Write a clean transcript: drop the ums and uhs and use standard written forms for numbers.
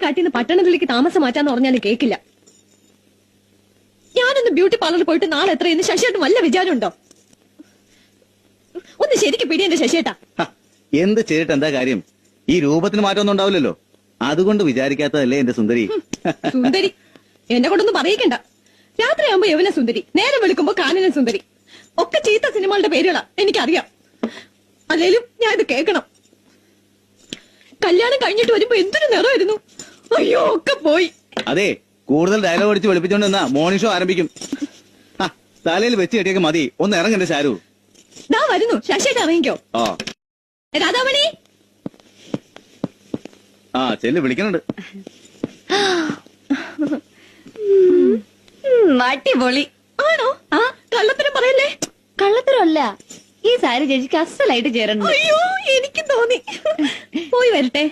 കാട്ടിന്ന് പട്ടണത്തിലേക്ക് താമസം മാറ്റാന്ന് പറഞ്ഞാലും കേക്കില്ല. ഞാനൊന്ന് ബ്യൂട്ടി പാർലറിൽ പോയിട്ട് നാളെ എത്രയെന്ന് ശശിയേട്ടൻ വല്ല വിചാരമുണ്ടോ? ഒന്ന് ശരിക്കും പിടി എന്റെ ശശിയേട്ടാ. എന്ത് ചെയ്തിട്ട് എന്താ കാര്യം? ഈ രൂപത്തിന് മാറ്റമൊന്നും ഉണ്ടാവില്ലല്ലോ. അതുകൊണ്ട് വിചാരിക്കാത്തതല്ലേ എന്റെ സുന്ദരി. സുന്ദരി എന്നെ കൊണ്ടൊന്നും പറയിക്കണ്ട. രാത്രിയാകുമ്പോ യവന സുന്ദരി, നേരം വെളുക്കുമ്പോ കാനന സുന്ദരി, ഒക്കെ ചീത്ത സിനിമകളുടെ പേരുകളാ എനിക്കറിയാം. അല്ലേലും ഞാൻ ഇത് കേൾക്കണം. കല്യാണം കഴിഞ്ഞിട്ട് വരുമ്പോ എന്തൊരു നിറമായിരുന്നു. അയ്യോ ഒക്കെ പോയി. അതെ, കൂടുതൽ ഡയലോഗ് അടിച്ച് വെളുപ്പിച്ചോണ്ട് നിന്നാ മോർണിംഗ് ഷോ ആരംഭിക്കും. തലയിൽ വെച്ച് കെട്ടിയൊക്കെ മതി. ഒന്ന് ഇറങ്ങണ്ടേ ഷാരു? ദാ വരുന്നു. ശശിയേട്ടൻ ഇറങ്ങിക്കോ. രാധാമണി ചെല്ല് വിളിക്കുന്നുണ്ട്. അടിപൊളി ആണോ? കള്ളത്തരം പറയല്ലേ. കള്ളത്തരമല്ല, ഈ സാരി ചേച്ചിക്ക് അസലായിട്ട് ചേരണം. അയ്യോ എനിക്ക് തോന്നി. പോയി വരട്ടെ.